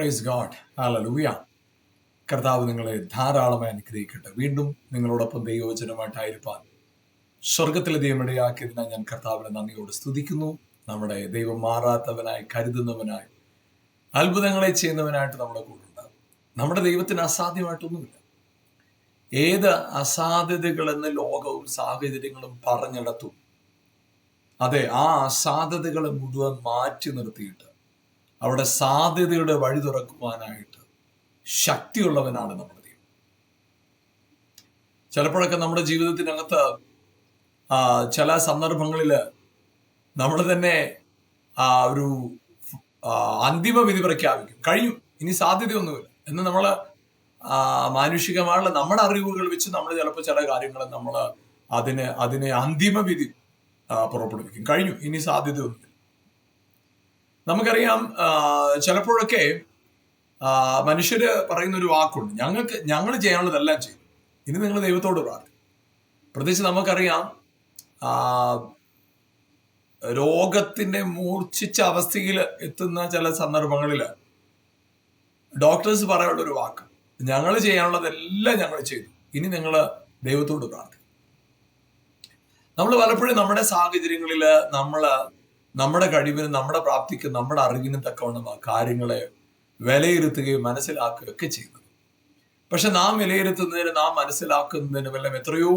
Praise God, hallelujah. കർത്താവ് നിങ്ങളെ ധാരാളമായി അനുഗ്രഹിക്കട്ടെ. വീണ്ടും നിങ്ങളോടൊപ്പം ദൈവവചനമായിട്ടായിരിക്കാൻ സ്വർഗത്തിലെ ദൈവമിടയാക്കിയതിനായി ഞാൻ കർത്താവിനെ നന്ദിയോട് സ്തുതിക്കുന്നു. നമ്മുടെ ദൈവം മാറാത്തവനായി, കരുതുന്നവനായി, അത്ഭുതങ്ങളെ ചെയ്യുന്നവനായിട്ട് നമ്മുടെ കൂടെ ഉണ്ടാകും. നമ്മുടെ ദൈവത്തിന് അസാധ്യമായിട്ടൊന്നുമില്ല. ഏത് അസാധ്യതകളെന്ന് ലോകവും സാഹചര്യങ്ങളും പറഞ്ഞിടത്തും അതെ, ആ അസാധ്യതകളെ മുഴുവൻ മാറ്റി നിർത്തിയിട്ട് അവിടെ സാധ്യതയുടെ വഴി തുറക്കുവാനായിട്ട് ശക്തിയുള്ളവനാണ് നമ്മുടെ ദൈവം. ചിലപ്പോഴൊക്കെ നമ്മുടെ ജീവിതത്തിനകത്ത് ചില സന്ദർഭങ്ങളിൽ നമ്മൾ തന്നെ ഒരു അന്തിമ വിധി പ്രഖ്യാപിക്കും. കഴിഞ്ഞു, ഇനി സാധ്യതയൊന്നുമില്ല എന്ന് നമ്മൾ മാനുഷികമായുള്ള നമ്മുടെ അറിവുകൾ വെച്ച് നമ്മൾ ചിലപ്പോൾ ചില കാര്യങ്ങൾ നമ്മൾ അതിനെ അന്തിമ വിധി പുറപ്പെടുവിക്കും. കഴിഞ്ഞു, ഇനി സാധ്യതയൊന്നുമില്ല. നമുക്കറിയാം, ചിലപ്പോഴൊക്കെ മനുഷ്യര് പറയുന്ന ഒരു വാക്കുണ്ട്, ഞങ്ങൾ ചെയ്യാനുള്ളതെല്ലാം ചെയ്യും, ഇനി നിങ്ങൾ ദൈവത്തോട് പ്രാർത്ഥിക്കും. പ്രത്യേകിച്ച് നമുക്കറിയാം, രോഗത്തിന്റെ മൂർച്ഛിച്ച അവസ്ഥയിൽ എത്തുന്ന ചില സന്ദർഭങ്ങളിൽ ഡോക്ടേഴ്സ് പറയാനുള്ള ഒരു വാക്ക്, ഞങ്ങൾ ചെയ്യാനുള്ളതെല്ലാം ഞങ്ങൾ ചെയ്തു, ഇനി നിങ്ങൾ ദൈവത്തോട് പ്രാർത്ഥിക്കും. നമ്മൾ പലപ്പോഴും നമ്മുടെ സാഹചര്യങ്ങളിൽ നമ്മുടെ കഴിവിനും നമ്മുടെ പ്രാപ്തിക്കും നമ്മുടെ അറിവിനും തക്കവണ്ണം കാര്യങ്ങളെ വിലയിരുത്തുകയും മനസ്സിലാക്കുകയും ഒക്കെ ചെയ്യുന്നത്. പക്ഷെ നാം വിലയിരുത്തുന്നതിന്, നാം മനസ്സിലാക്കുന്നതിനും എല്ലാം എത്രയോ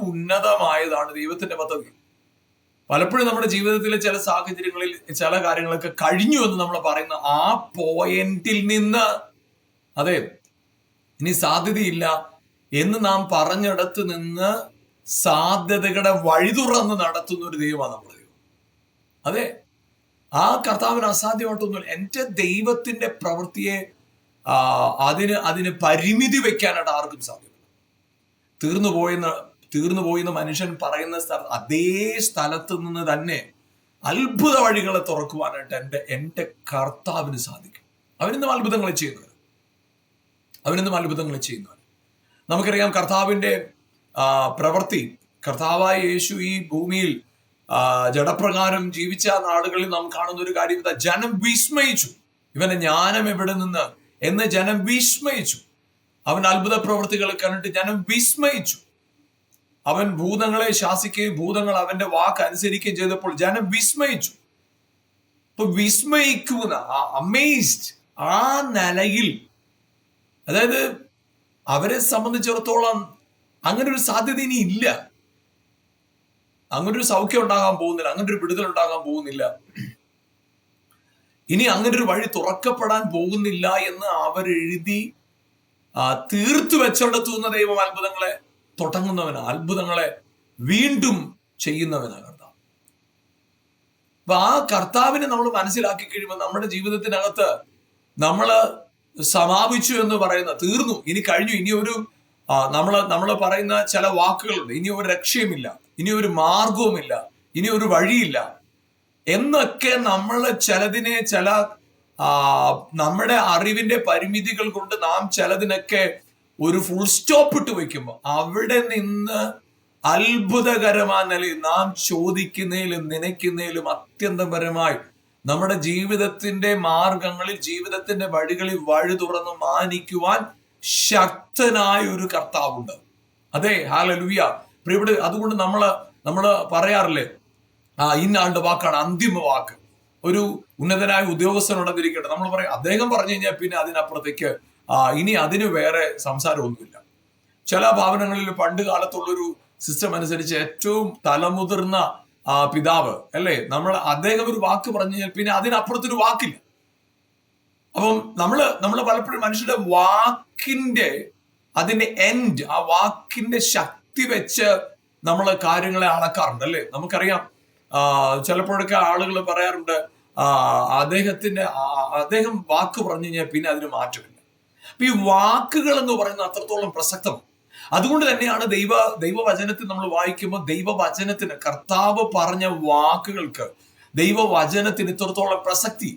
ഉന്നതമായതാണ് ദൈവത്തിന്റെ പദ്ധതി. പലപ്പോഴും നമ്മുടെ ജീവിതത്തിലെ ചില സാഹചര്യങ്ങളിൽ ചില കാര്യങ്ങളൊക്കെ കഴിഞ്ഞു എന്ന് നമ്മൾ പറയുന്ന ആ പോയിന്റിൽ നിന്ന് അതെ ഇനി സാധ്യതയില്ല എന്ന് നാം പറഞ്ഞിടത്ത് നിന്ന് സാധ്യതകളുടെ വഴി തുറന്ന് നടത്തുന്ന ഒരു ദൈവമാണ് നമ്മുടെ ദൈവം. അതെ, ആ കർത്താവിന് അസാധ്യമായിട്ടൊന്നുമില്ല. എൻ്റെ ദൈവത്തിന്റെ പ്രവൃത്തിയെ അതിന് പരിമിതി വെക്കാനായിട്ട് ആർക്കും സാധ്യമല്ല. തീർന്നു പോയെന്ന് മനുഷ്യൻ പറയുന്ന അതേ സ്ഥലത്ത് നിന്ന് തന്നെ അത്ഭുത വഴികളെ തുറക്കുവാനായിട്ട് എൻ്റെ കർത്താവിന് സാധിക്കും. അവനെന്നും അത്ഭുതങ്ങളെ ചെയ്യുന്നവർ. നമുക്കറിയാം, കർത്താവിന്റെ പ്രവൃത്തി, കർത്താവായ യേശു ഈ ഭൂമിയിൽ ജഡപ്രകാരം ജീവിച്ച നാടുകളിൽ നാം കാണുന്ന ഒരു കാര്യം, ജനം വിസ്മയിച്ചു. ഇവന്റെ ജ്ഞാനം എവിടെ നിന്ന് എന്ന് ജനം വിസ്മയിച്ചു. അവൻ അത്ഭുത പ്രവൃത്തികൾ കണ്ടിട്ട് ജനം വിസ്മയിച്ചു. അവൻ ഭൂതങ്ങളെ ശാസിക്കുകയും ഭൂതങ്ങൾ അവന്റെ വാക്ക് അനുസരിക്കുകയും ചെയ്തപ്പോൾ ജനം വിസ്മയിച്ചു. ഇപ്പൊ വിസ്മയിക്കുന്ന അമേസ്ഡ് ആ നിലയിൽ, അതായത് അവരെ സംബന്ധിച്ചിടത്തോളം അങ്ങനെ ഒരു സാധ്യത ഇനി ഇല്ല, അങ്ങനെ ഒരു സൗഖ്യം ഉണ്ടാകാൻ പോകുന്നില്ല, അങ്ങനെ ഒരു വിടുതൽ ഉണ്ടാകാൻ പോകുന്നില്ല, ഇനി അങ്ങനെ ഒരു വഴി തുറക്കപ്പെടാൻ പോകുന്നില്ല എന്ന് അവരെഴുതി തീർത്തു വെച്ചിടത്തുന്ന ദൈവം അത്ഭുതങ്ങളെ തുടങ്ങുന്നവനാണ്, അത്ഭുതങ്ങളെ വീണ്ടും ചെയ്യുന്നവനാണ് കർത്താവ്. അപ്പൊ ആ കർത്താവിനെ നമ്മൾ മനസ്സിലാക്കി കഴിയുമ്പോൾ നമ്മുടെ ജീവിതത്തിനകത്ത് നമ്മള് സമാപിച്ചു എന്ന് പറയുന്ന, തീർന്നു, ഇനി കഴിഞ്ഞു, ഇനി ഒരു നമ്മൾ പറയുന്ന ചില വാക്കുകളുണ്ട്, ഇനി ഒരു രക്ഷയുമില്ല, ഇനി ഒരു മാർഗവുമില്ല, ഇനി ഒരു വഴിയില്ല എന്നൊക്കെ നമ്മൾ ചില നമ്മുടെ അറിവിന്റെ പരിമിതികൾ കൊണ്ട് നാം ചിലതിനൊക്കെ ഒരു ഫുൾ സ്റ്റോപ്പ് ഇട്ട് വെക്കുമ്പോൾ അവിടെ നിന്ന് അത്ഭുതകരമായ നിലയിൽ നാം ചോദിക്കുന്നതിലും നനയ്ക്കുന്നതിലും അത്യന്തപരമായി നമ്മുടെ ജീവിതത്തിന്റെ മാർഗങ്ങളിൽ, ജീവിതത്തിന്റെ വഴികളിൽ വഴി തുറന്ന് മാനിക്കുവാൻ ശക്തനായ ഒരു കർത്താവുണ്ട്. അതെ, ഹല്ലേലൂയ. പ്രിയപ്പെട്ട, അതുകൊണ്ട് നമ്മള് പറയാറില്ലേ, ഇന്ന ആളുടെ വാക്കാണ് അന്തിമ വാക്ക്. ഒരു ഉന്നതനായ ഉദ്യോഗസ്ഥനുണ്ടെന്നിരിക്കട്ടെ, നമ്മൾ പറയും അദ്ദേഹം പറഞ്ഞു കഴിഞ്ഞാൽ പിന്നെ അതിനപ്പുറത്തേക്ക് ഇനി അതിന് വേറെ സംസാരമൊന്നുമില്ല. ചില ഭവനങ്ങളിൽ പണ്ട് കാലത്തുള്ളൊരു സിസ്റ്റം അനുസരിച്ച് ഏറ്റവും തലമുതിർന്ന പിതാവ് അല്ലേ, അദ്ദേഹം ഒരു വാക്ക് പറഞ്ഞു കഴിഞ്ഞാൽ പിന്നെ അതിനപ്പുറത്തൊരു വാക്കില്ല. അപ്പം നമ്മള് പലപ്പോഴും മനുഷ്യരുടെ വാക്കിന്റെ അതിന്റെ എൻഡ്, ആ വാക്കിന്റെ ശക്തി വെച്ച് നമ്മൾ കാര്യങ്ങളെ അളക്കാറുണ്ട് അല്ലേ. നമുക്കറിയാം, ചിലപ്പോഴൊക്കെ ആളുകൾ പറയാറുണ്ട്, അദ്ദേഹം വാക്ക് പറഞ്ഞു കഴിഞ്ഞാൽ പിന്നെ അതിന് മാറ്റമില്ല. അപ്പൊ ഈ വാക്കുകൾ എന്ന് പറയുന്നത് അത്രത്തോളം പ്രസക്തമാണ്. അതുകൊണ്ട് തന്നെയാണ് ദൈവവചനത്തിൽ നമ്മൾ വായിക്കുമ്പോൾ ദൈവവചനത്തിന്, കർത്താവ് പറഞ്ഞ വാക്കുകൾക്ക്, ദൈവവചനത്തിന് ഇത്രത്തോളം പ്രസക്തി.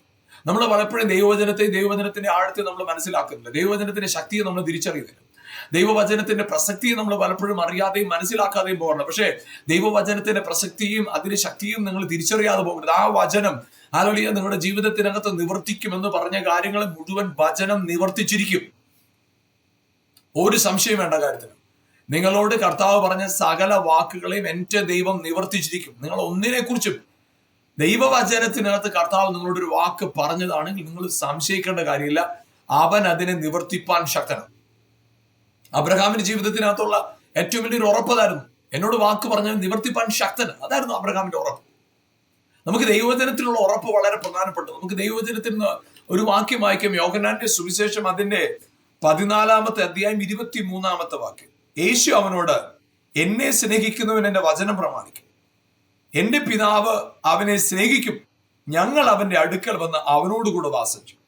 നമ്മൾ പലപ്പോഴും ദൈവവചനത്തിന്റെ ആഴത്തെ നമ്മൾ മനസ്സിലാക്കുന്നില്ല, ദൈവവചനത്തിന്റെ ശക്തിയെ നമ്മൾ തിരിച്ചറിയുന്നില്ല. ദൈവവചനത്തിന്റെ പ്രസക്തിയെ നമ്മൾ പലപ്പോഴും അറിയാതെയും മനസ്സിലാക്കാതെയും പോകണം. പക്ഷേ ദൈവവചനത്തിന്റെ പ്രസക്തിയും അതിന്റെ ശക്തിയും നിങ്ങൾ തിരിച്ചറിയാതെ പോകരുത്. ആ വചനം ഹല്ലേലൂയ നിങ്ങളുടെ ജീവിതത്തിനകത്ത് നിവർത്തിക്കുമെന്ന് പറഞ്ഞ കാര്യങ്ങൾ മുഴുവൻ വചനം നിവർത്തിച്ചിരിക്കും. ഒരു സംശയം വേണ്ട കാര്യത്തിന്. നിങ്ങളോട് കർത്താവ് പറഞ്ഞ സകല വാക്കുകളെയും എന്റെ ദൈവം നിവർത്തിച്ചിരിക്കും. നിങ്ങൾ ഒന്നിനെ കുറിച്ചും ദൈവവചനത്തിനകത്ത് കർത്താവ് നിങ്ങളോടൊരു വാക്ക് പറഞ്ഞതാണെങ്കിൽ നിങ്ങൾ സംശയിക്കേണ്ട കാര്യമില്ല. അവൻ അതിനെ നിവർത്തിപ്പാൻ ശക്തനാണ്. അബ്രഹാമിന്റെ ജീവിതത്തിനകത്തുള്ള ഏറ്റവും വലിയൊരു ഉറപ്പതായിരുന്നു, എന്നോട് വാക്ക് പറഞ്ഞാൽ നിവർത്തിപ്പാൻ ശക്തൻ. അതായിരുന്നു അബ്രഹാമിന്റെ ഉറപ്പ്. നമുക്ക് ദൈവവചനത്തിലുള്ള ഉറപ്പ് വളരെ പ്രധാനപ്പെട്ടു. നമുക്ക് ദൈവവചനത്തിൽ നിന്ന് ഒരു വാക്യം വായിക്കാം. യോഹന്നാന്റെ സുവിശേഷം അതിന്റെ 14-ാമത്തെ അധ്യായം 23-ാമത്തെ വാക്യം. യേശു അവനോട്, എന്നെ സ്നേഹിക്കുന്നവൻ എന്റെ വചനം പ്രമാണിക്കും. എന്റെ പിതാവ് അവനെ സ്നേഹിക്കും, ഞങ്ങൾ അവന്റെ അടുക്കൽ വന്ന് അവനോടുകൂടെ വാസം ചെയ്യും.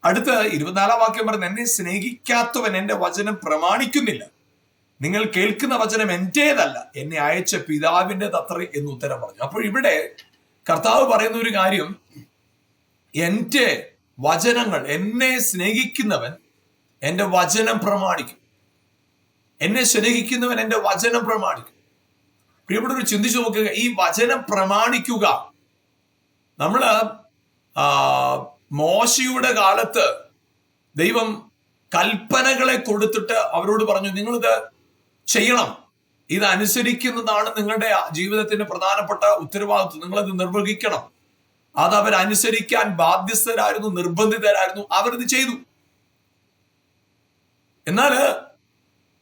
അടുത്ത 24-ാം വാക്യം പറഞ്ഞ്, എന്നെ സ്നേഹിക്കാത്തവൻ എന്റെ വചനം പ്രമാണിക്കുന്നില്ല. നിങ്ങൾ കേൾക്കുന്ന വചനം എന്റേതല്ല, എന്നെ അയച്ച പിതാവിന്റെ തത്രേ എന്ന് ഉത്തരം പറഞ്ഞു. അപ്പോൾ ഇവിടെ കർത്താവ് പറയുന്ന ഒരു കാര്യം, എന്റെ വചനങ്ങൾ, എന്നെ സ്നേഹിക്കുന്നവൻ എന്റെ വചനം പ്രമാണിക്കും. എന്നെ സ്നേഹിക്കുന്നവൻ എന്റെ വചനം പ്രമാണിക്കും. പ്രിയപ്പെട്ടവർ ചിന്തിച്ചു നോക്കുക, ഈ വചനം പ്രമാണിക്കുക. നമ്മള് മോശയുടെ കാലത്ത് ദൈവം കൽപ്പനകളെ കൊടുത്തിട്ട് അവരോട് പറഞ്ഞു, നിങ്ങളിത് ചെയ്യണം, ഇത് അനുസരിക്കുന്നതാണ് നിങ്ങളുടെ ജീവിതത്തിന്റെ പ്രധാനപ്പെട്ട ഉത്തരവാദിത്വം, നിങ്ങളത് നിർവഹിക്കണം. അത് അവരനുസരിക്കാൻ ബാധ്യസ്ഥരായിരുന്നു, നിർബന്ധിതരായിരുന്നു, അവരത് ചെയ്തു. എന്നാൽ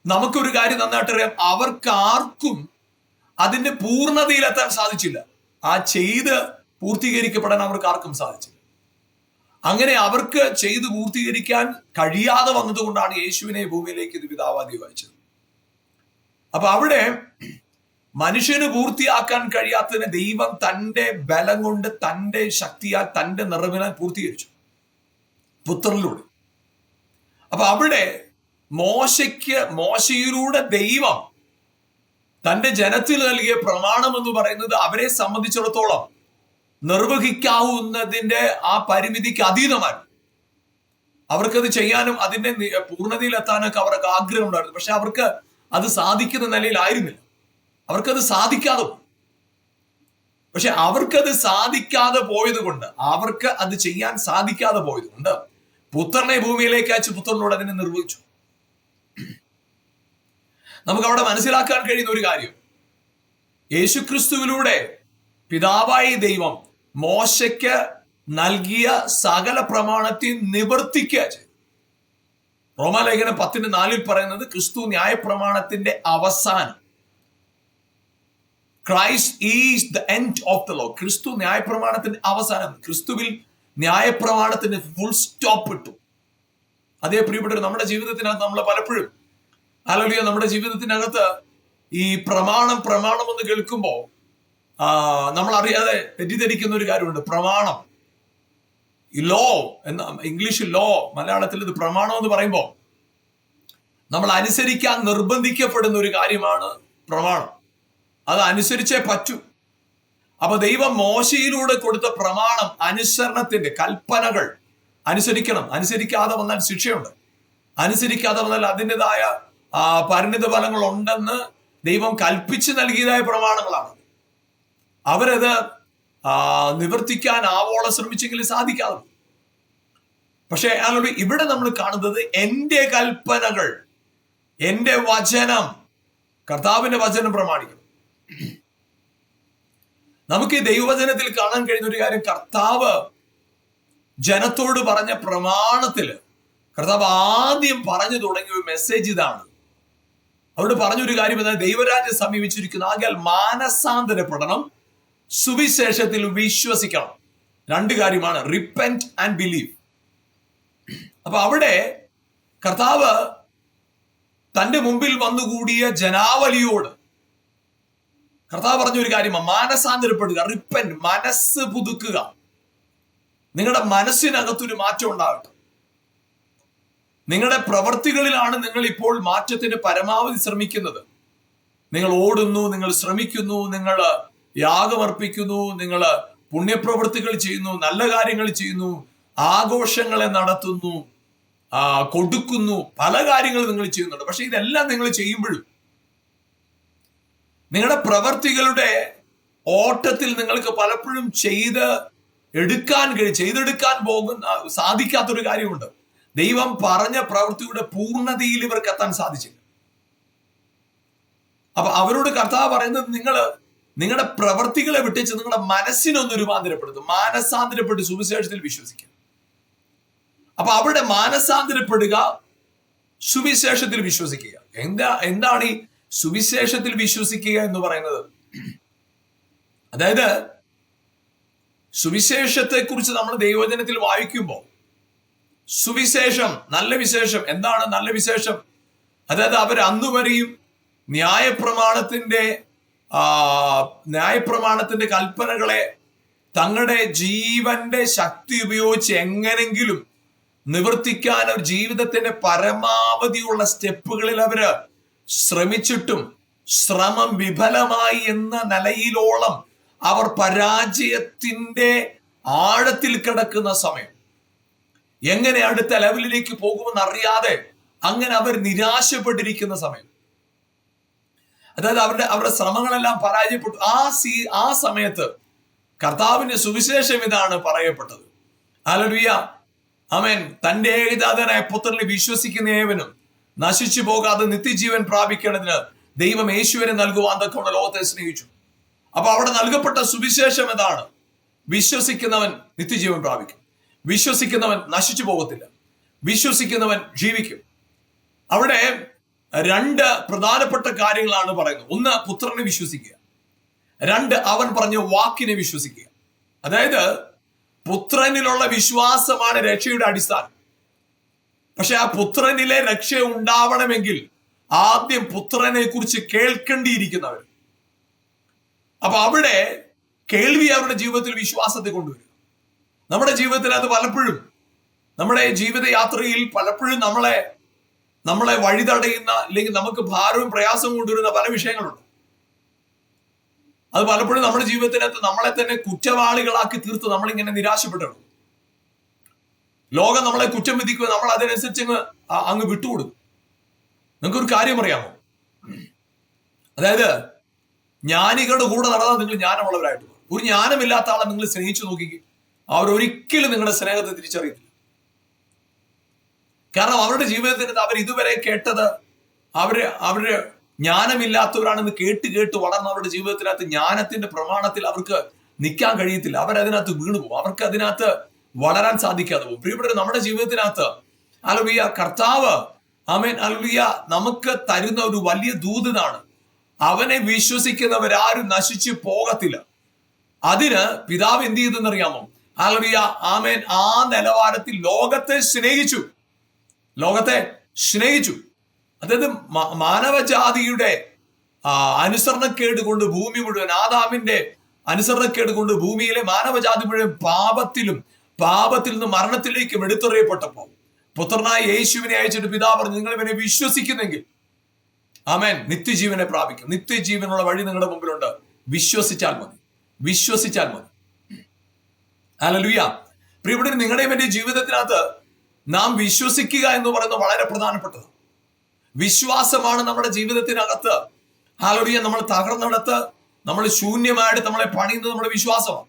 നമുക്കൊരു കാര്യം നന്നായിട്ട് അറിയാം, അവർക്കാർക്കും അതിന്റെ പൂർണ്ണതയിലെത്താൻ സാധിച്ചില്ല. ആ ചെയ്ത് പൂർത്തീകരിക്കപ്പെടാൻ അവർക്ക് ആർക്കും സാധിച്ചില്ല. അങ്ങനെ അവർക്ക് ചെയ്ത് പൂർത്തീകരിക്കാൻ കഴിയാതെ വന്നതുകൊണ്ടാണ് യേശുവിനെ ഭൂമിയിലേക്ക് ഇത് പിതാവാദി അയച്ചത്. അപ്പൊ അവിടെ മനുഷ്യന് പൂർത്തിയാക്കാൻ കഴിയാത്തതിനെ ദൈവം തന്റെ ബലം കൊണ്ട്, തന്റെ ശക്തിയാൽ, തന്റെ നിറവിനാൽ പൂർത്തീകരിച്ചു പുത്രനിലൂടെ. അപ്പൊ അവിടെ മോശയിലൂടെ ദൈവം തന്റെ ജനത്തിൽ നൽകിയ പ്രമാണം എന്ന് പറയുന്നത് അവരെ സംബന്ധിച്ചിടത്തോളം നിർവഹിക്കാവുന്നതിന്റെ ആ പരിമിതിക്ക് അതീതമായിരുന്നു. അവർക്കത് ചെയ്യാനും അതിന്റെ പൂർണ്ണതയിലെത്താനൊക്കെ അവർക്ക് ആഗ്രഹം ഉണ്ടായിരുന്നു. പക്ഷെ അവർക്ക് അത് സാധിക്കുന്ന നിലയിലായിരുന്നില്ല. അവർക്കത് സാധിക്കാതെ പോയി. പക്ഷെ അവർക്കത് സാധിക്കാതെ പോയത് കൊണ്ട്, അവർക്ക് അത് ചെയ്യാൻ സാധിക്കാതെ പോയത് കൊണ്ട് പുത്രനെ ഭൂമിയിലേക്ക് അയച്ച് പുത്രനോട് അതിനെ നിർവഹിച്ചു. നമുക്ക് അവിടെ മനസ്സിലാക്കാൻ കഴിയുന്ന ഒരു കാര്യം, യേശുക്രിസ്തുവിലൂടെ പിതാവായ ദൈവം മോശയ്ക്ക് നൽകിയ സകല പ്രമാണത്തെ നിവർത്തിക്കുക ചെയ്തു. റോമാലേഖനം 10:4 പറയുന്നത് ക്രിസ്തു ന്യായപ്രമാണത്തിന്റെ അവസാനം. Christ is the end of the law. ക്രിസ്തു ന്യായപ്രമാണത്തിന്റെ അവസാനം. ക്രിസ്തുവിൽ ന്യായപ്രമാണത്തിന് ഫുൾ സ്റ്റോപ്പ് ഇട്ടു. അതേ പ്രിയപ്പെട്ടവർ, നമ്മുടെ ജീവിതത്തിനകത്ത് നമ്മൾ പലപ്പോഴും ഹല്ലേലൂയ നമ്മുടെ ജീവിതത്തിനകത്ത് ഈ പ്രമാണം എന്ന് കേൾക്കുമ്പോൾ നമ്മൾ അറിയാതെ തെറ്റിദ്ധരിക്കുന്ന ഒരു കാര്യമുണ്ട്. പ്രമാണം, ഈ ലോ എന്ന ഇംഗ്ലീഷിൽ ലോ, മലയാളത്തിൽ ഇത് പ്രമാണം എന്ന് പറയുമ്പോൾ നമ്മൾ അനുസരിക്കാൻ നിർബന്ധിക്കപ്പെടുന്ന ഒരു കാര്യമാണ് പ്രമാണം. അത് അനുസരിച്ചേ പറ്റൂ. അപ്പൊ ദൈവം മോശയിലൂടെ കൊടുത്ത പ്രമാണം, അനുസരണത്തിന്റെ കൽപ്പനകൾ അനുസരിക്കണം. അനുസരിക്കാതെ വന്നാൽ ശിക്ഷയുണ്ട്. അനുസരിക്കാതെ വന്നാൽ അതിൻ്റെതായ പരിണിത ഫലങ്ങൾ ഉണ്ടെന്ന് ദൈവം കൽപ്പിച്ച് നൽകിയതായ പ്രമാണങ്ങളാണ്. അവരത് നിവർത്തിക്കാൻ ആവോളം ശ്രമിച്ചെങ്കിലും സാധിക്കാതെ. പക്ഷെ ഇവിടെ നമ്മൾ കാണുന്നത് എന്റെ കൽപ്പനകൾ, എന്റെ വചനം, കർത്താവിന്റെ വചനം പ്രമാണിക്കും. നമുക്ക് ഈ ദൈവവചനത്തിൽ കാണാൻ കഴിയുന്ന ഒരു കാര്യം, കർത്താവ് ജനത്തോട് പറഞ്ഞ പ്രമാണത്തില് കർത്താവ് ആദ്യം പറഞ്ഞു തുടങ്ങിയ ഒരു മെസ്സേജ് ഇതാണ്. അവിടെ പറഞ്ഞൊരു കാര്യം എന്നാൽ ദൈവരാജ്യം സമീപിച്ചിരിക്കുന്നു, ആകയാൽ മാനസാന്തരപ്പെടണം, സുവിശേഷത്തിൽ വിശ്വസിക്കണം. രണ്ട് കാര്യമാണ്, റിപ്പന്റ് ആൻഡ് ബിലീവ്. അപ്പൊ അവിടെ കർത്താവ് തന്റെ മുമ്പിൽ വന്നുകൂടിയ ജനാവലിയോട് കർത്താവ് പറഞ്ഞൊരു കാര്യമാണ്, മാനസാന്തരപ്പെടുക, റിപ്പന്റ്, മനസ്സ് പുതുക്കുക. നിങ്ങളുടെ മനസ്സിനകത്തൊരു മാറ്റം ഉണ്ടാകട്ടെ. നിങ്ങളുടെ പ്രവർത്തികളിലാണ് നിങ്ങൾ ഇപ്പോൾ മാറ്റത്തിന് പരമാവധി ശ്രമിക്കുന്നത്. നിങ്ങൾ ഓടുന്നു, നിങ്ങൾ ശ്രമിക്കുന്നു, നിങ്ങൾ യാഗമർപ്പിക്കുന്നു, നിങ്ങൾ പുണ്യപ്രവൃത്തികൾ ചെയ്യുന്നു, നല്ല കാര്യങ്ങൾ ചെയ്യുന്നു, ആഘോഷങ്ങളെ നടത്തുന്നു. കൊടുക്കുന്നു, പല കാര്യങ്ങളും നിങ്ങൾ ചെയ്യുന്നുണ്ട്. പക്ഷെ ഇതെല്ലാം നിങ്ങൾ ചെയ്യുമ്പോഴും നിങ്ങളുടെ പ്രവർത്തികളുടെ ഓട്ടത്തിൽ നിങ്ങൾക്ക് പലപ്പോഴും ചെയ്തെടുക്കാൻ സാധിക്കാത്തൊരു കാര്യമുണ്ട്. ദൈവം പറഞ്ഞ പ്രവൃത്തിയുടെ പൂർണ്ണതയിൽ ഇവർക്ക് എത്താൻ സാധിച്ചില്ല. അപ്പൊ അവരോട് കർത്താവ് പറയുന്നത്, നിങ്ങളുടെ പ്രവർത്തികളെ വിട്ടിച്ച് നിങ്ങളുടെ മനസ്സിനൊന്ന് രൂപാന്തരപ്പെടുത്തും, മാനസാന്തരപ്പെട്ട് സുവിശേഷത്തിൽ വിശ്വസിക്കുക. അപ്പൊ അവിടെ മാനസാന്തരപ്പെടുക, സുവിശേഷത്തിൽ വിശ്വസിക്കുക. എന്താണ് ഈ സുവിശേഷത്തിൽ വിശ്വസിക്കുക എന്ന് പറയുന്നത്? അതായത് സുവിശേഷത്തെ കുറിച്ച് നമ്മൾ ദൈവവചനത്തിൽ വായിക്കുമ്പോൾ സുവിശേഷം, നല്ല വിശേഷം. എന്താണ് നല്ല വിശേഷം? അതായത് അവർ അന്നുവരെയും ന്യായപ്രമാണത്തിന്റെ കൽപ്പനകളെ തങ്ങളുടെ ജീവന്റെ ശക്തി ഉപയോഗിച്ച് എങ്ങനെങ്കിലും നിവർത്തിക്കാൻ അവർ ജീവിതത്തിന്റെ പരമാവധിയുള്ള സ്റ്റെപ്പുകളിൽ അവര് ശ്രമിച്ചിട്ടും ശ്രമം വിഫലമായി എന്ന നിലയിലോളം അവർ പരാജയത്തിന്റെ ആഴത്തിൽ കിടക്കുന്ന സമയം, എങ്ങനെ അടുത്ത ലെവലിലേക്ക് പോകുമെന്ന് അറിയാതെ അങ്ങനെ അവർ നിരാശപ്പെട്ടിരിക്കുന്ന സമയം, അതായത് അവരുടെ ശ്രമങ്ങളെല്ലാം പരാജയപ്പെട്ടു. ആ സമയത്ത് കർത്താവിന്റെ സുവിശേഷം ഇതാണ് പറയപ്പെട്ടത്. ഹല്ലേലൂയ, ആമേൻ. തന്റെ ഏകജാതനായ പുത്രനിൽ വിശ്വസിക്കുന്ന ഏവനും നശിച്ചു പോകാതെ നിത്യജീവൻ പ്രാപിക്കേണ്ടതിന് ദൈവം യേശുവിനെ നൽകുവാൻ തക്കവണ്ണം ലോകത്തെ സ്നേഹിച്ചു. അപ്പൊ അവിടെ നൽകപ്പെട്ട സുവിശേഷം എന്താണ്? വിശ്വസിക്കുന്നവൻ നിത്യജീവൻ പ്രാപിക്കും, വിശ്വസിക്കുന്നവൻ നശിച്ചു പോകത്തില്ല, വിശ്വസിക്കുന്നവൻ ജീവിക്കും. അവിടെ രണ്ട് പ്രധാനപ്പെട്ട കാര്യങ്ങളാണ് പറയുന്നത്. ഒന്ന്, പുത്രനെ വിശ്വസിക്കുക. രണ്ട്, അവൻ പറഞ്ഞ വാക്കിനെ വിശ്വസിക്കുക. അതായത് പുത്രനിലുള്ള വിശ്വാസമാണ് രക്ഷയുടെ അടിസ്ഥാനം. പക്ഷെ ആ പുത്രനിലെ രക്ഷ ഉണ്ടാവണമെങ്കിൽ ആദ്യം പുത്രനെ കുറിച്ച് കേൾക്കേണ്ടിയിരിക്കുന്നവർ. അപ്പൊ അവിടെ കേൾവി അവരുടെ ജീവിതത്തിൽ വിശ്വാസത്തെ കൊണ്ടുവരും. നമ്മുടെ ജീവിതത്തിൽ അത് പലപ്പോഴും, നമ്മുടെ ജീവിതയാത്രയിൽ പലപ്പോഴും നമ്മളെ വഴിതടയുന്ന, അല്ലെങ്കിൽ നമുക്ക് ഭാരവും പ്രയാസവും കൊണ്ടുവരുന്ന പല വിഷയങ്ങളുണ്ട്. അത് പലപ്പോഴും നമ്മുടെ ജീവിതത്തിനകത്ത് നമ്മളെ തന്നെ കുറ്റവാളികളാക്കി തീർത്ത് നമ്മളിങ്ങനെ നിരാശപ്പെട്ടു. ലോകം നമ്മളെ കുറ്റം വിധിക്കുക, നമ്മൾ അതിനനുസരിച്ച് അങ്ങ് വിട്ടുകൊടുക്കും. നിങ്ങൾക്കൊരു കാര്യം അറിയാമോ? അതായത് ജ്ഞാനികളുടെ കൂടെ നടന്നാൽ നിങ്ങൾ ജ്ഞാനമുള്ളവരായിട്ട് പോകും. ഒരു ജ്ഞാനമില്ലാത്ത ആളെ നിങ്ങൾ സ്നേഹിച്ചു നോക്കിക്കും, അവരൊരിക്കലും നിങ്ങളുടെ സ്നേഹത്തെ തിരിച്ചറിയത്തില്ല. കാരണം അവരുടെ ജീവിതത്തിനകത്ത് അവർ ഇതുവരെ കേട്ടത്, അവര് ജ്ഞാനമില്ലാത്തവരാണെന്ന് കേട്ട് വളർന്നവരുടെ ജീവിതത്തിനകത്ത് ജ്ഞാനത്തിന്റെ പ്രമാണത്തിൽ അവർക്ക് നിൽക്കാൻ കഴിയത്തില്ല. അവരതിനകത്ത് വീണുപോകും, അവർക്ക് അതിനകത്ത് വളരാൻ സാധിക്കാതെ പോകും. പ്രിയപ്പെട്ടവരെ, നമ്മുടെ ജീവിതത്തിനകത്ത് ഹല്ലേലൂയ കർത്താവ്, ആമേൻ, ഹല്ലേലൂയ നമുക്ക് തരുന്ന ഒരു വലിയ ദൂതനാണ്. അവനെ വിശ്വസിക്കുന്നവരാരും നശിച്ചു പോകത്തില്ല. അതിന് പിതാവ് എന്ത് ചെയ്തെന്നറിയാമോ? ഹല്ലേലൂയ, ആമേൻ, ആ നിലവാരത്തിൽ ലോകത്തെ സ്നേഹിച്ചു. അതായത് മാനവജാതിയുടെ അനുസരണക്കേട് കൊണ്ട് ഭൂമി മുഴുവൻ, ആദാമിന്റെ അനുസരണക്കേട് കൊണ്ട് ഭൂമിയിലെ മാനവജാതി മുഴുവൻ പാപത്തിൽ നിന്ന് മരണത്തിലേക്കും എടുത്തെറിയപ്പെട്ടപ്പോൾ പുത്രനായ യേശുവിനെ അയച്ചിട്ട് പിതാവ് പറഞ്ഞു, നിങ്ങൾ ഇവനെ വിശ്വസിക്കുന്നെങ്കിൽ ആമേൻ നിത്യജീവനെ പ്രാപിക്കും. നിത്യജീവനുള്ള വഴി നിങ്ങളുടെ മുമ്പിലുണ്ട്, വിശ്വസിച്ചാൽ മതി. ഹല്ലേലൂയ. പ്രിയപ്പെട്ടവരെ, നിങ്ങളുടെ ഇവന്റെ ജീവിതത്തിനകത്ത് നാം വിശ്വസിക്കുക എന്ന് പറയുന്നത് വളരെ പ്രധാനപ്പെട്ടത്. വിശ്വാസമാണ് നമ്മുടെ ജീവിതത്തിനകത്ത് ഹല്ലേലൂയ നമ്മൾ തകർന്നിടത്ത് നമ്മൾ ശൂന്യമായിട്ട് നമ്മളെ പണിയുന്നത് നമ്മുടെ വിശ്വാസമാണ്.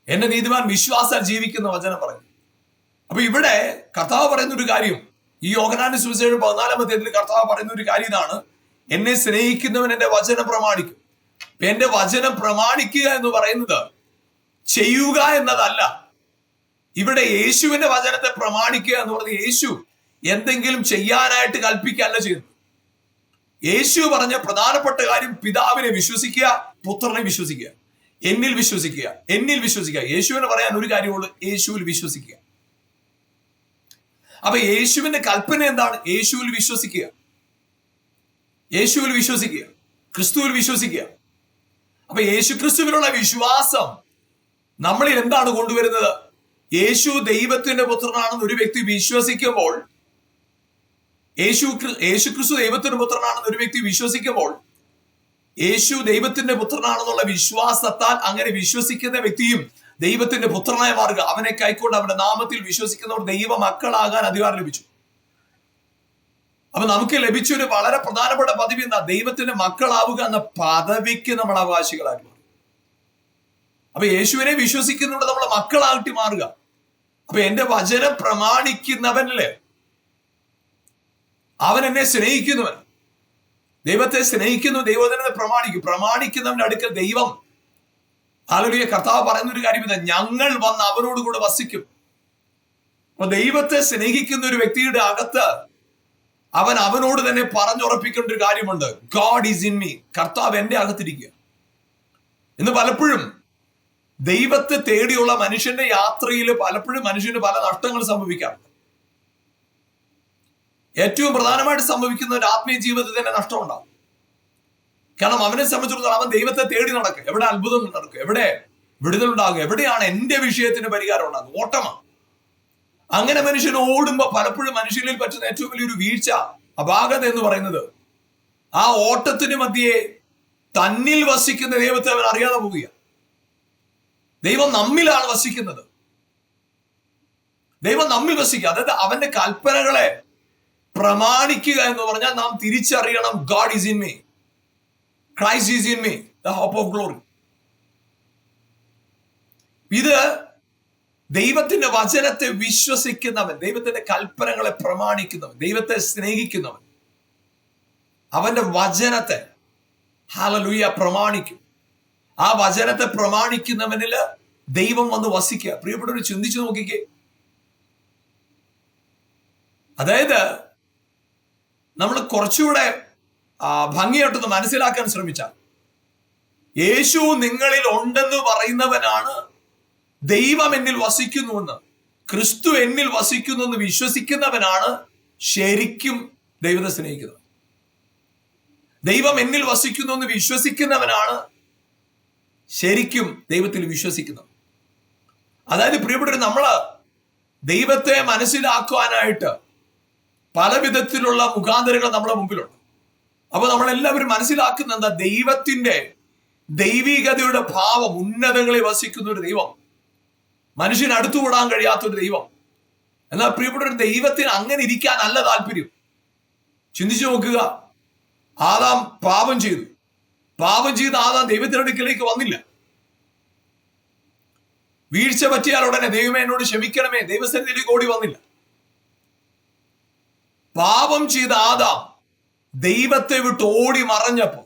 എന്റെ നീതിമാൻ വിശ്വാസാൽ ജീവിക്കുന്ന വചനം പറയും. അപ്പൊ ഇവിടെ കർത്താവ് പറയുന്ന ഒരു കാര്യം, ഈ യോഹന്നാന്റെ സുവിശേഷം 14-ാം അധ്യായത്തിൽ കർത്താവ് പറയുന്ന ഒരു കാര്യം ഇതാണ്: എന്നെ സ്നേഹിക്കുന്നവൻ എന്റെ വചനം പ്രമാണിക്കും. എന്റെ വചനം പ്രമാണിക്കുക എന്ന് പറയുന്നത് ചെയ്യുക എന്നതല്ല. ഇവിടെ യേശുവിന്റെ വചനത്തെ പ്രമാണിക്കുക എന്ന് പറഞ്ഞ് യേശു എന്തെങ്കിലും ചെയ്യാനായിട്ട് കൽപ്പിക്കുകയല്ല ചെയ്യുന്നത്. യേശു പറഞ്ഞ പ്രധാനപ്പെട്ട കാര്യം പിതാവിനെ വിശ്വസിക്കുക, പുത്രനെ വിശ്വസിക്കുക, എന്നിൽ വിശ്വസിക്കുക. യേശുവിനെ പറയാൻ ഒരു കാര്യമുള്ളൂ, യേശുവിൽ വിശ്വസിക്കുക. അപ്പൊ യേശുവിന്റെ കൽപ്പന എന്താണ്? യേശുവിൽ വിശ്വസിക്കുക, ക്രിസ്തുവിൽ വിശ്വസിക്കുക. അപ്പൊ യേശു ക്രിസ്തുവിനുള്ള വിശ്വാസം നമ്മളിൽ എന്താണ് കൊണ്ടുവരുന്നത്? യേശു ദൈവത്തിന്റെ പുത്രനാണെന്ന് ഒരു വ്യക്തി വിശ്വസിക്കുമ്പോൾ, യേശു ക്രിസ്തു ദൈവത്തിന്റെ പുത്രനാണെന്ന് ഒരു വ്യക്തി വിശ്വസിക്കുമ്പോൾ, യേശു ദൈവത്തിന്റെ പുത്രനാണെന്നുള്ള വിശ്വാസത്താൽ അങ്ങനെ വിശ്വസിക്കുന്ന വ്യക്തിയും ദൈവത്തിന്റെ പുത്രനായി മാറുക, അവനെ കൈക്കൊണ്ട് അവന്റെ നാമത്തിൽ വിശ്വസിക്കുന്നവർ ദൈവ മക്കളാകാൻ അധികാരം ലഭിച്ചു. അപ്പൊ നമുക്ക് ലഭിച്ച ഒരു വളരെ പ്രധാനപ്പെട്ട പദവി എന്താ? ദൈവത്തിന്റെ മക്കളാവുക എന്ന പദവിക്ക് നമ്മൾ അവകാശികളാക്കി മാറും. അപ്പൊ യേശുവിനെ വിശ്വസിക്കുന്നതോടെ നമ്മൾ മക്കളാക്കി മാറുക. അപ്പൊ എന്റെ വചനം പ്രമാണിക്കുന്നവനല്ലേ, അവൻ എന്നെ സ്നേഹിക്കുന്നവൻ. ദൈവത്തെ സ്നേഹിക്കുന്നു, ദൈവത്തിനെ പ്രമാണിക്കുന്നവന്റെ അടുക്കൽ ദൈവം, ഹല്ലേലൂയ, കർത്താവ് പറയുന്ന ഒരു കാര്യം ഇതാ, ഞങ്ങൾ വന്ന് അവനോട് കൂടെ വസിക്കും. അപ്പൊ ദൈവത്തെ സ്നേഹിക്കുന്ന ഒരു വ്യക്തിയുടെ അകത്ത് അവനോട് തന്നെ പറഞ്ഞുറപ്പിക്കേണ്ട ഒരു കാര്യമുണ്ട്, ഗോഡ് ഈസ് ഇൻ മീ, കർത്താവ് എന്റെ അകത്തിരിക്കുക. ഇന്ന് പലപ്പോഴും ദൈവത്തെ തേടിയുള്ള മനുഷ്യന്റെ യാത്രയിൽ പലപ്പോഴും മനുഷ്യന് പല നഷ്ടങ്ങൾ സംഭവിക്കാറുണ്ട്. ഏറ്റവും പ്രധാനമായിട്ട് സംഭവിക്കുന്ന ഒരു ആത്മീയ ജീവിതത്തിൽ തന്നെ നഷ്ടം ഉണ്ടാവും. കാരണം അവനെ സംബന്ധിച്ചിടത്തോളം അവൻ ദൈവത്തെ തേടി നടക്കും. എവിടെ അത്ഭുതം നടക്കും, എവിടെ വിടുതലുണ്ടാകും, എവിടെയാണ് എന്റെ വിഷയത്തിന് പരിഹാരം ഉണ്ടാകും, ഓട്ടമാണ്. അങ്ങനെ മനുഷ്യൻ ഓടുമ്പോ പലപ്പോഴും മനുഷ്യനിൽ പറ്റുന്ന ഏറ്റവും വലിയൊരു വീഴ്ച, അപാകത എന്ന് പറയുന്നത്, ആ ഓട്ടത്തിന് മധ്യേ തന്നിൽ വസിക്കുന്ന ദൈവത്തെ അവൻ അറിയാതെ പോവുക. ദൈവം നമ്മിലാണ് വസിക്കുന്നത്. ദൈവം നമ്മിൽ വസിക്കുക, അതായത് അവന്റെ കൽപ്പനകളെ പ്രമാണിക്കുക എന്ന് പറഞ്ഞാൽ നാം തിരിച്ചറിയണം, God is in me, Christ is in me, the hope of glory. ഇത് ദൈവത്തിന്റെ വചനത്തെ വിശ്വസിക്കുന്നവൻ, ദൈവത്തിന്റെ കൽപ്പനകളെ പ്രമാണിക്കുന്നവൻ, ദൈവത്തെ സ്നേഹിക്കുന്നവൻ, അവന്റെ വചനത്തെ ഹല്ലേലൂയ പ്രമാണിക്കും. ആ വചനത്തെ പ്രമാണിക്കുന്നവനില് ദൈവം വന്ന് വസിക്കുക. പ്രിയപ്പെട്ടവർ ചിന്തിച്ചു നോക്കിക്കേ. അതായത് നമ്മൾ കുറച്ചുകൂടെ ഭംഗിയായിട്ടൊന്ന് മനസ്സിലാക്കാൻ ശ്രമിച്ചാൽ, യേശു നിങ്ങളിൽ ഉണ്ടെന്ന് പറയുന്നവനാണ് ദൈവം എന്നിൽ വസിക്കുന്നുവെന്ന്, ക്രിസ്തു എന്നിൽ വസിക്കുന്നു എന്ന് വിശ്വസിക്കുന്നവനാണ് ശരിക്കും ദൈവത്തെ സ്നേഹിക്കുന്നത്. ദൈവം എന്നിൽ വസിക്കുന്നു എന്ന് വിശ്വസിക്കുന്നവനാണ് ശരിക്കും ദൈവത്തിൽ വിശ്വസിക്കുന്നത്. അതായത് പ്രിയപ്പെട്ടവർ, നമ്മള് ദൈവത്തെ മനസ്സിലാക്കുവാനായിട്ട് പല വിധത്തിലുള്ള മുഖാന്തരങ്ങൾ നമ്മുടെ മുമ്പിലുണ്ട്. അപ്പൊ നമ്മളെല്ലാവരും മനസ്സിലാക്കുന്ന എന്താ? ദൈവത്തിന്റെ ദൈവികതയുടെ ഭാവം, ഉന്നതങ്ങളിൽ വസിക്കുന്ന ഒരു ദൈവം, മനുഷ്യന് അടുത്തുകൂടാൻ കഴിയാത്തൊരു ദൈവം. എന്നാൽ പ്രിയപ്പെട്ട ഒരു ദൈവത്തിന് അങ്ങനെ ഇരിക്കാനല്ല താല്പര്യം. ചിന്തിച്ചു നോക്കുക, ആദാം പാപം ചെയ്തു. പാപം ചെയ്ത് ആദാം ദൈവത്തിന്റെ അടുക്കലേക്ക് വന്നില്ല. വീഴ്ച പറ്റിയാൽ ഉടനെ ദൈവമേ എന്നോട് ക്ഷമിക്കണമേ ദൈവസന്നിധിയിലേക്ക് ഓടി വന്നില്ല. പാപം ചെയ്ത ആദാം ദൈവത്തെ വിട്ട് ഓടി മറഞ്ഞപ്പോ,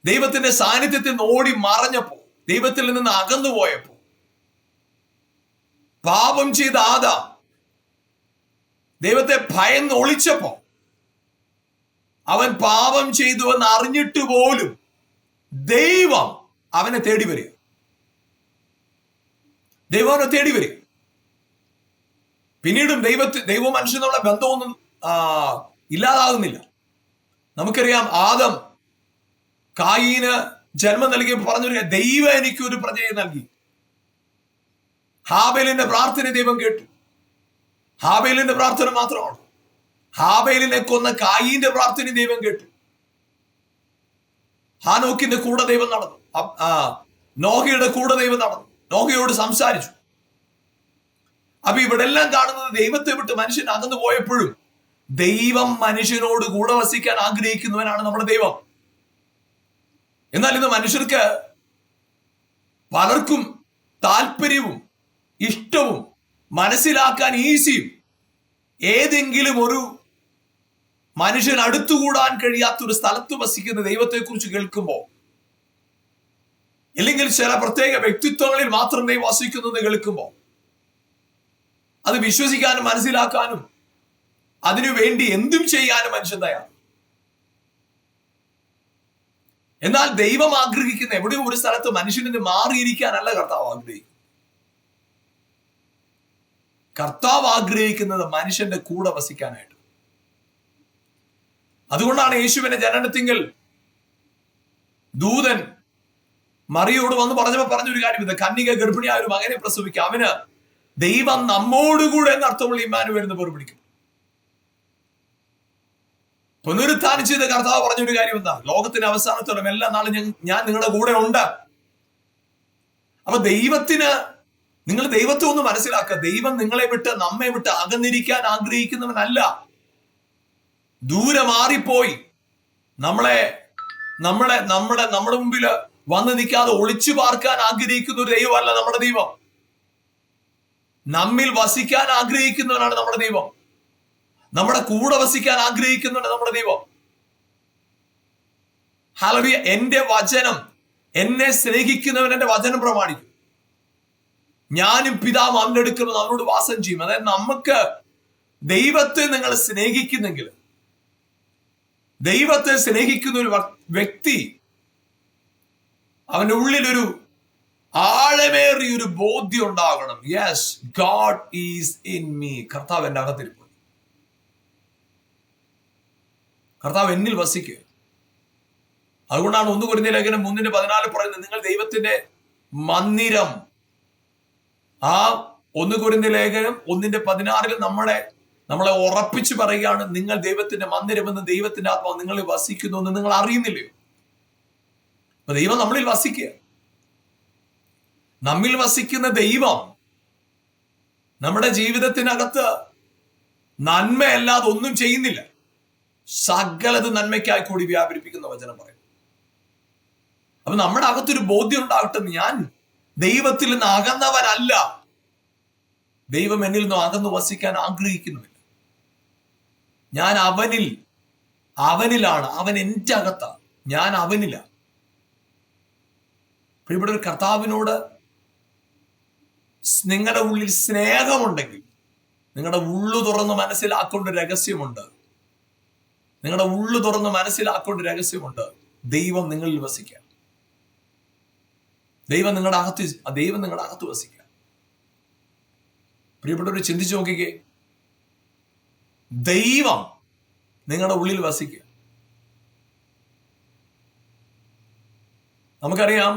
ദൈവത്തിന്റെ സാന്നിധ്യത്തിൽ നിന്ന് ഓടി മറഞ്ഞപ്പോ, ദൈവത്തിൽ നിന്ന് അകന്നു പോയപ്പോ, പാപം ചെയ്ത ആദാം ദൈവത്തെ ഭയന്ന് ഒളിച്ചപ്പോ, അവൻ പാപം ചെയ്തു എന്ന് അറിഞ്ഞിട്ട് പോലും ദൈവം അവനെ തേടി വരിക. ദൈവം അവനെ തേടി വരിക. പിന്നീടും ദൈവവും മനുഷ്യനുള്ള ബന്ധമൊന്നും ഇല്ലാതാകുന്നില്ല. നമുക്കറിയാം, ആദം കായീന് ജന്മം നൽകി പറഞ്ഞൊരു ദൈവം എനിക്കൊരു പ്രജയെ നൽകി. ഹാബേലിന്റെ പ്രാർത്ഥന ദൈവം കേട്ടു. ഹാബേലിന്റെ പ്രാർത്ഥന മാത്രമാണ്. ഹാബേലിനെ കൊന്ന കായീന്റെ പ്രാർത്ഥന ദൈവം കേട്ടു. ഹാനോക്കിന്റെ കൂടെ ദൈവം നടന്നു. നോഹയുടെ കൂടെ ദൈവം നടന്നു. നോഹയോട് സംസാരിച്ചു. അപ്പൊ ഇവിടെ എല്ലാം കാണുന്നത് ദൈവത്തെ വിട്ട് മനുഷ്യൻ അകന്നു പോയപ്പോഴും ദൈവം മനുഷ്യനോട് കൂടെ വസിക്കാൻ ആഗ്രഹിക്കുന്നവനാണ് നമ്മുടെ ദൈവം. എന്നാൽ ഇന്ന് മനുഷ്യർക്ക് പലർക്കും താല്പര്യവും ഇഷ്ടവും മനസ്സിലാക്കാൻ ഈസിയും ഏതെങ്കിലും ഒരു മനുഷ്യൻ അടുത്തുകൂടാൻ കഴിയാത്തൊരു സ്ഥലത്ത് വസിക്കുന്ന ദൈവത്തെക്കുറിച്ച് കേൾക്കുമ്പോൾ, അല്ലെങ്കിൽ ചില പ്രത്യേക വ്യക്തിത്വങ്ങളിൽ മാത്രം ദൈവം വസിക്കുന്നത് കേൾക്കുമ്പോൾ അത് വിശ്വസിക്കാനും മനസ്സിലാക്കാനും അതിനുവേണ്ടി എന്തും ചെയ്യാനും മനുഷ്യൻ തയ്യാറാണ്. എന്നാൽ ദൈവം ആഗ്രഹിക്കുന്ന എവിടെയോ ഒരു സ്ഥലത്ത് മനുഷ്യന് മാറിയിരിക്കാനല്ല കർത്താവ് ആഗ്രഹിക്കുന്നത്. കർത്താവ് ആഗ്രഹിക്കുന്നത് മനുഷ്യന്റെ കൂടെ വസിക്കാനായിട്ട്. അതുകൊണ്ടാണ് യേശുവിന്റെ ജനനത്തിങ്കൽ ദൂതൻ മറിയോട് വന്ന് പറഞ്ഞൊരു കാര്യം ഇത്, കന്യക ഗർഭിണിയായ ഒരു മകനെ പ്രസവിക്കുക, അവന് ദൈവം നമ്മോടുകൂടെ എന്ന് അർത്ഥമുള്ള ഇമ്മാനുവേൽ എന്ന് പേർ പിടിക്കും. പുനരുത്ഥാനം ചെയ്ത കർത്താവ് പറഞ്ഞൊരു കാര്യം എന്താ? ലോകത്തിന്റെ അവസാനത്തോളം എല്ലാ നാളും ഞാൻ നിങ്ങളുടെ കൂടെ ഉണ്ട്. അപ്പൊ നിങ്ങൾ ദൈവത്തെ ഒന്ന് മനസ്സിലാക്കുക. ദൈവം നിങ്ങളെ വിട്ട്, നമ്മെ വിട്ട് അകന്നിരിക്കാൻ ആഗ്രഹിക്കുന്നവനല്ല. ദൂരെ മാറിപ്പോയി നമ്മുടെ മുമ്പില് വന്ന് നിൽക്കാതെ ഒളിച്ചു പാർക്കാൻ ആഗ്രഹിക്കുന്ന ഒരു ദൈവമല്ല നമ്മുടെ ദൈവം. നമ്മിൽ വസിക്കാൻ ആഗ്രഹിക്കുന്നവനാണ് നമ്മുടെ ദൈവം. നമ്മുടെ കൂടെ വസിക്കാൻ ആഗ്രഹിക്കുന്നവനാണ് നമ്മുടെ ദൈവം. ഹല്ലേലൂയ. എന്റെ വചനം, എന്നെ സ്നേഹിക്കുന്നവൻ എന്റെ വചനം പ്രമാണിക്കും. ഞാനും പിതാവ് അവന്റെ അടുക്കൽ അവനോട് വാസം ചെയ്യും. അതായത് നമുക്ക് ദൈവത്തെ നിങ്ങൾ സ്നേഹിക്കുന്നെങ്കിൽ, ദൈവത്തെ സ്നേഹിക്കുന്ന ഒരു വ്യക്തി, അവന്റെ ഉള്ളിലൊരു ആഴമേറിയൊരു ബോധ്യം ഉണ്ടാകണം. Yes, God is in me. കർത്താവ് എന്റെ അകത്തിരിപ്പുണ്ട്, കർത്താവ് എന്നിൽ വസിക്കുക. അതുകൊണ്ടാണ് 1 കൊരിന്ത്യർ ലേഖനം 3:14 പറയുന്നത്, നിങ്ങൾ ദൈവത്തിന്റെ മന്ദിരം. ആ 1 കൊരിന്ത്യർ ലേഖനം 1:16 നമ്മളെ ഉറപ്പിച്ച് പറയുകയാണ്, നിങ്ങൾ ദൈവത്തിന്റെ മന്ദിരമെന്ന്, ദൈവത്തിന്റെ ആത്മാവ് നിങ്ങളിൽ വസിക്കുന്നു എന്ന് നിങ്ങൾ അറിയുന്നില്ലയോ? അപ്പൊ ദൈവം നമ്മളിൽ വസിക്കുക. നമ്മിൽ വസിക്കുന്ന ദൈവം നമ്മുടെ ജീവിതത്തിനകത്ത് നന്മയല്ലാതെ ഒന്നും ചെയ്യുന്നില്ല. സകലത് നന്മയ്ക്കായി കൂടി വ്യാപരിപ്പിക്കുന്ന വചനം പറയും. അപ്പൊ നമ്മുടെ അകത്തൊരു ബോധ്യം ഉണ്ടാകട്ടെ, ഞാൻ ദൈവത്തിൽ നിന്ന് അകന്നവനല്ല. ദൈവം എന്നിൽ നിന്നും അകന്നു വസിക്കാൻ ആഗ്രഹിക്കുന്നുമില്ല. ഞാൻ അവനിലാണ്. അവൻ എൻ്റെ അകത്താണ്, ഞാൻ അവനിലാണ്. ഇവിടെ ഒരു കർത്താവിനോട് നിങ്ങളുടെ ഉള്ളിൽ സ്നേഹമുണ്ടെങ്കിൽ, നിങ്ങളുടെ ഉള്ളു തുറന്ന് മനസ്സിലാക്കേണ്ട രഹസ്യമുണ്ട്. നിങ്ങളുടെ ഉള്ളു തുറന്ന് മനസ്സിലാക്കേണ്ട രഹസ്യമുണ്ട്. ദൈവം നിങ്ങളിൽ വസിക്കാം. ദൈവം നിങ്ങളുടെ അകത്ത് വസിക്കാം. പ്രിയപ്പെട്ടവർ, ചിന്തിച്ചു നോക്കിക്കേ. ദൈവം നിങ്ങളുടെ ഉള്ളിൽ വസിക്കുക. നമുക്കറിയാം,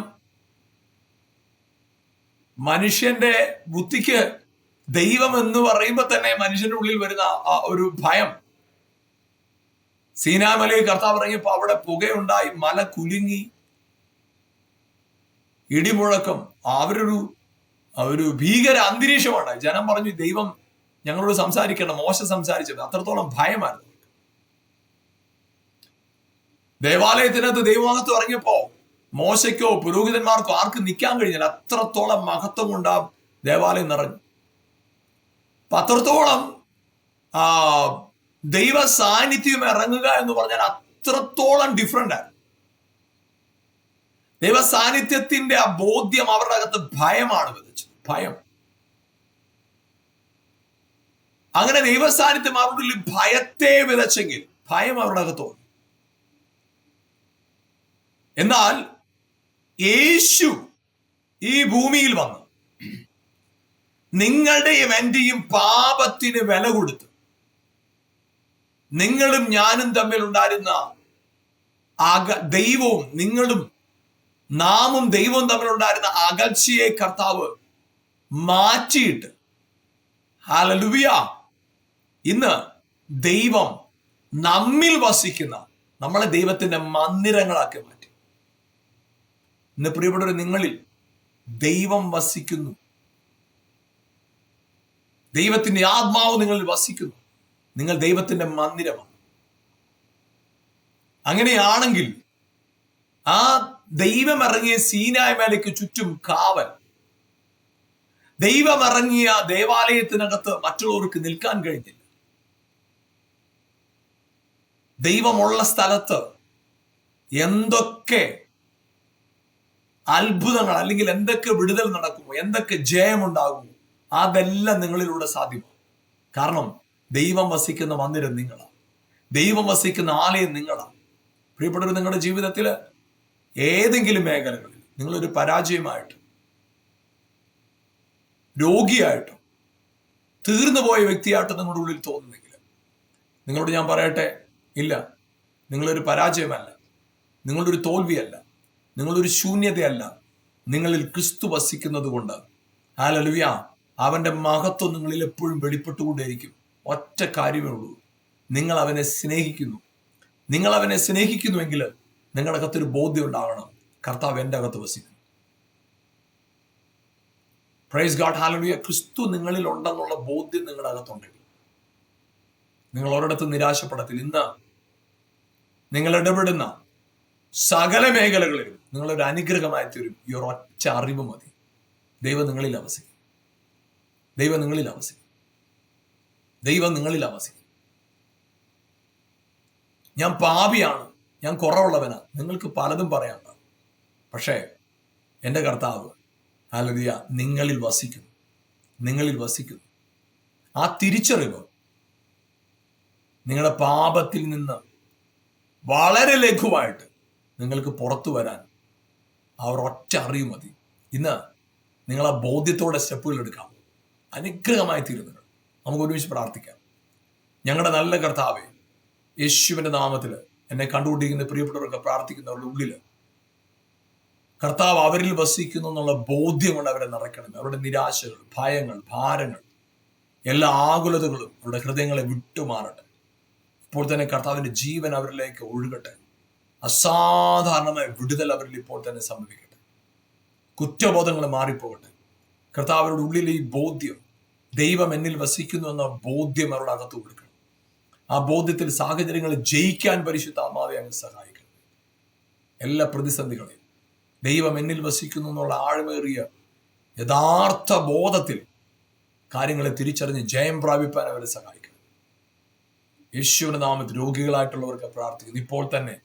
മനുഷ്യന്റെ ബുദ്ധിക്ക് ദൈവം എന്ന് പറയുമ്പോൾ തന്നെ മനുഷ്യന്റെ ഉള്ളിൽ വരുന്ന ഒരു ഭയം. സീനായ് മലയിൽ കർത്താവ് ഇറങ്ങിയപ്പോ അവിടെ പുകയുണ്ടായി, മല കുലുങ്ങി, ഇടിമുഴക്കം, ഒരു ഭീകര അന്തരീക്ഷമാണ്. ജനം പറഞ്ഞു, ദൈവം ഞങ്ങളോട് സംസാരിക്കണം. മോശ സംസാരിച്ചത് അത്രത്തോളം ഭയമായിരുന്നു. ദേവാലയത്തിനകത്ത് ദൈവമഹത്വം ഇറങ്ങിയപ്പോ മോശയ്ക്കോ പുരോഹിതന്മാർക്കോ ആർക്കും നിൽക്കാൻ കഴിഞ്ഞില്ല. അത്രത്തോളം മഹത്വം കൊണ്ട് ആ ദേവാലയം നിറഞ്ഞു. അത്രത്തോളം ദൈവ സാന്നിധ്യം ഇറങ്ങുക എന്ന് പറഞ്ഞാൽ അത്രത്തോളം ഡിഫറെന്റ് ആണ്. ദൈവ സാന്നിധ്യത്തിന്റെ ആ ബോധ്യം അവരുടെ അകത്ത് ഭയമാണ് വിതച്ചത്. ഭയം. അങ്ങനെ ദൈവ സാന്നിധ്യം അവരുടെ ഉള്ളിൽ ഭയത്തെ വിതച്ചെങ്കിൽ ഭയം അവരുടെ അകത്ത് തോന്നി. എന്നാൽ യേശു ഈ ഭൂമിയിൽ വന്ന് നിങ്ങളുടെയും എന്റെയും പാപത്തിന് വില കൊടുത്തു. നിങ്ങളും ഞാനും തമ്മിൽ ഉണ്ടായിരുന്ന ദൈവവും നാമും ദൈവവും തമ്മിലുണ്ടായിരുന്ന അകൽച്ചയെ കർത്താവ് മാറ്റിയിട്ട്, ഹല്ലേലൂയ, ഇന്ന് ദൈവം നമ്മിൽ വസിക്കുന്ന, നമ്മളെ ദൈവത്തിന്റെ മന്ദിരങ്ങളാക്കി മാറ്റി. ഇന്ന് പ്രിയപ്പെട്ടവർ, നിങ്ങളിൽ ദൈവം വസിക്കുന്നു. ദൈവത്തിന്റെ ആത്മാവ് നിങ്ങളിൽ വസിക്കുന്നു. നിങ്ങൾ ദൈവത്തിന്റെ മന്ദിരമാണ്. അങ്ങനെയാണെങ്കിൽ ആ ദൈവം ഇറങ്ങിയ സീനായ് മലയ്ക്ക് ചുറ്റും കാവൽ, ദൈവം ഇറങ്ങിയ ദേവാലയത്തിനകത്ത് മറ്റുള്ളവർക്ക് നിൽക്കാൻ കഴിഞ്ഞില്ല. ദൈവമുള്ള സ്ഥലത്ത് എന്തൊക്കെ അത്ഭുതങ്ങൾ, അല്ലെങ്കിൽ എന്തൊക്കെ വിടുതൽ നടക്കുമോ, എന്തൊക്കെ ജയമുണ്ടാകുമോ, അതെല്ലാം നിങ്ങളിലൂടെ സാധ്യമാണ്. കാരണം ദൈവം വസിക്കുന്ന മന്ദിരം നിങ്ങളാണ്. ദൈവം വസിക്കുന്ന ആലയം നിങ്ങളാണ്. പ്രിയപ്പെട്ടവർ, നിങ്ങളുടെ ജീവിതത്തിൽ ഏതെങ്കിലും മേഖലകളിൽ നിങ്ങളൊരു പരാജയമായിട്ടും രോഗിയായിട്ടും തീർന്നുപോയ വ്യക്തിയായിട്ടും നിങ്ങളുടെ ഉള്ളിൽ തോന്നുന്നെങ്കിൽ, നിങ്ങളോട് ഞാൻ പറയട്ടെ, ഇല്ല, നിങ്ങളൊരു പരാജയമല്ല, നിങ്ങളൊരു തോൽവിയല്ല, നിങ്ങളൊരു ശൂന്യതയല്ല. നിങ്ങളിൽ ക്രിസ്തു വസിക്കുന്നത് കൊണ്ട്, ഹല്ലേലൂയ, അവന്റെ മഹത്വം നിങ്ങളിൽ എപ്പോഴും വെളിപ്പെട്ടുകൊണ്ടേയിരിക്കും. ഒറ്റ കാര്യമേ ഉള്ളൂ, നിങ്ങൾ അവനെ സ്നേഹിക്കുന്നു. നിങ്ങൾ അവനെ സ്നേഹിക്കുന്നുവെങ്കിൽ നിങ്ങളുടെ അകത്തൊരു ബോധ്യം ഉണ്ടാകണം, കർത്താവ് എൻ്റെ അകത്ത് വസിക്കുന്നു. Praise God, hallelujah. ക്രിസ്തു നിങ്ങളിൽ ഉണ്ടെന്നുള്ള ബോധ്യം നിങ്ങളുടെ അകത്തുണ്ടെങ്കിൽ നിങ്ങൾ ഒരിടത്തും നിരാശപ്പെടത്തില്ല. ഇന്ന് നിങ്ങൾ ഇടപെടുന്ന സകല മേഖലകളിലും നിങ്ങളൊരു അനുഗ്രഹമായി തീരും. ഈ ഒരൊറ്റ അറിവ് മതി. ദൈവം നിങ്ങളിൽ അവസിക്കും. ദൈവം നിങ്ങളിൽ അവസിക്കും. ദൈവം നിങ്ങളിൽ അവസിക്കും. ഞാൻ പാപിയാണ്, ഞാൻ കുറവുള്ളവനാണ്, നിങ്ങൾക്ക് പലതും പറയാം. പക്ഷേ എൻ്റെ കർത്താവ് ഹല്ലേലൂയ നിങ്ങളിൽ വസിക്കുന്നു. നിങ്ങളിൽ വസിക്കുന്നു. ആ തിരിച്ചറിവ് നിങ്ങളുടെ പാപത്തിൽ നിന്ന് വളരെ ലഘുവായിട്ട് നിങ്ങൾക്ക് പുറത്തു വരാൻ ആ ഒരൊറ്റ അറിവ് മതി. ഇന്ന് നിങ്ങൾ ആ ബോധ്യത്തോടെ സ്റ്റെപ്പുകൾ എടുക്കാം. അനുഗ്രഹമായി തീരുന്നത്. നമുക്ക് ഒരുമിച്ച് പ്രാർത്ഥിക്കാം. ഞങ്ങളുടെ നല്ല കർത്താവേ, യേശുവിന്റെ നാമത്തിൽ എന്നെ കണ്ടുകൊണ്ടിരിക്കുന്ന പ്രിയപ്പെട്ടവരൊക്കെ പ്രാർത്ഥിക്കുന്നവരുടെ ഉള്ളിൽ കർത്താവ് അവരിൽ വസിക്കുന്നു എന്നുള്ള ബോധ്യം കൊണ്ട് അവരെ നിറയ്ക്കണം. അവരുടെ നിരാശകൾ, ഭയങ്ങൾ, ഭാരങ്ങൾ, എല്ലാ ആകുലതകളും അവരുടെ ഹൃദയങ്ങളെ വിട്ടുമാറട്ടെ. ഇപ്പോൾ തന്നെ കർത്താവിന്റെ ജീവൻ അവരിലേക്ക് ഒഴുകട്ടെ. അസാധാരണമായ വിടുതൽ അവരിൽ ഇപ്പോൾ തന്നെ സംഭവിക്കട്ടെ. കുറ്റബോധങ്ങൾ മാറിപ്പോകട്ടെ. കർത്താവിന്റെ ഉള്ളിലെ ഈ ബോധ്യം, ദൈവം എന്നിൽ വസിക്കുന്നു എന്ന ബോധ്യം അവരുടെ അകത്ത് കൊടുക്കണം. ആ ബോധ്യത്തിൽ സാഹചര്യങ്ങളെ ജയിക്കാൻ പരിശുദ്ധാത്മാവെ അങ്ങ് സഹായിക്കണം. എല്ലാ പ്രതിസന്ധികളെയും ദൈവം എന്നിൽ വസിക്കുന്നു എന്നുള്ള ആഴമേറിയ യഥാർത്ഥ ബോധത്തിൽ കാര്യങ്ങളെ തിരിച്ചറിഞ്ഞ് ജയം പ്രാപിപ്പാൻ അവരെ സഹായിക്കണം. യേശുവിന്റെ നാമത്തിൽ രോഗികളായിട്ടുള്ളവർക്ക് പ്രാർത്ഥിക്കുന്നു. ഇപ്പോൾ തന്നെ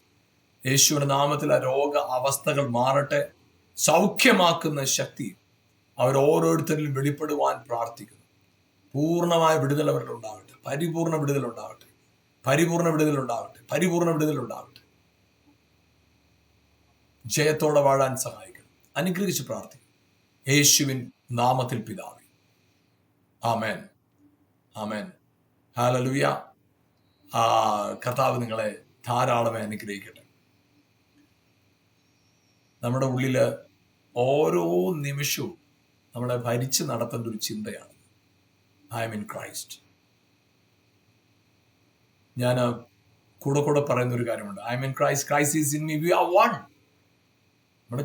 യേശുവിന്റെ നാമത്തിൽ ആ രോഗ അവസ്ഥകൾ മാറട്ടെ. സൗഖ്യമാക്കുന്ന ശക്തി അവരോരോരുത്തരിലും വെളിപ്പെടുവാൻ പ്രാർത്ഥിക്കുന്നു. പൂർണ്ണമായ വിടുതൽ അവരിൽ ഉണ്ടാകട്ടെ. പരിപൂർണ വിടുതൽ ഉണ്ടാകട്ടെ. പരിപൂർണ വിടുതൽ ഉണ്ടാകട്ടെ. പരിപൂർണ വിടുതൽ ഉണ്ടാകട്ടെ. ജയത്തോടെ വാഴാൻ സഹായിക്കണം. അനുഗ്രഹിച്ച് പ്രാർത്ഥിക്കും യേശുവിൻ നാമത്തിൽ പിതാവേ, ആമേൻ, ആമേൻ, ഹല്ലേലൂയ. കർത്താവ് നിങ്ങളെ ധാരാളമായി അനുഗ്രഹിക്കട്ടെ. നമ്മുടെ ഉള്ളില് ഓരോ നിമിഷവും നമ്മളെ ഭരിച്ച് നടത്തേണ്ട ഒരു ചിന്തയാണ് ഐ എം ഇൻ ക്രൈസ്റ്റ്. ഞാൻ കൂടെ പറയുന്ന ഒരു കാര്യമുണ്ട്. I am in Christ, Christ is in me, we are one. നമ്മുടെ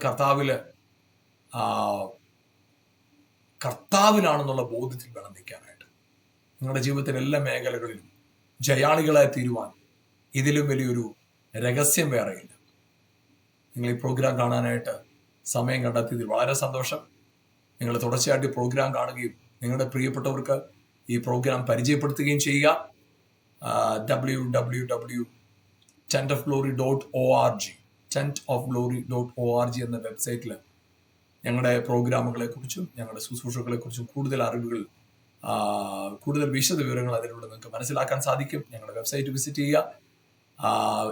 കർത്താവിലാണെന്നുള്ള ബോധ്യത്തിൽ വേണം നിൽക്കാനായിട്ട്. നിങ്ങളുടെ ജീവിതത്തിലെ എല്ലാ മേഖലകളിലും ജയാളികളായി തീരുവാൻ ഇതിലും വലിയൊരു രഹസ്യം വേറെയില്ല. നിങ്ങൾ ഈ പ്രോഗ്രാം കാണാനായിട്ട് സമയം കണ്ടെത്തിയതിൽ വളരെ സന്തോഷം. നിങ്ങൾ തുടർച്ചയായിട്ട് പ്രോഗ്രാം കാണുകയും നിങ്ങളുടെ പ്രിയപ്പെട്ടവർക്ക് ഈ പ്രോഗ്രാം പരിചയപ്പെടുത്തുകയും ചെയ്യുക. www.tentofglory.org tentofglory.org എന്ന വെബ്സൈറ്റിൽ ഞങ്ങളുടെ പ്രോഗ്രാമുകളെ കുറിച്ചും ഞങ്ങളുടെ ശുശ്രൂഷകളെ കുറിച്ചും കൂടുതൽ അറിവുകൾ, കൂടുതൽ വിശദ വിവരങ്ങൾ അതിലൂടെ നിങ്ങൾക്ക് മനസ്സിലാക്കാൻ സാധിക്കും. ഞങ്ങളുടെ വെബ്സൈറ്റ് വിസിറ്റ് ചെയ്യുക.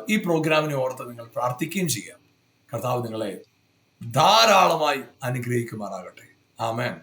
ഈ പ്രോഗ്രാമിനെ ഓർത്ത് നിങ്ങൾ പ്രാർത്ഥിക്കുകയും ചെയ്യുക. കർത്താവ് നിങ്ങളെ ധാരാളമായി അനുഗ്രഹിക്കുമാറാകട്ടെ. ആമേൻ.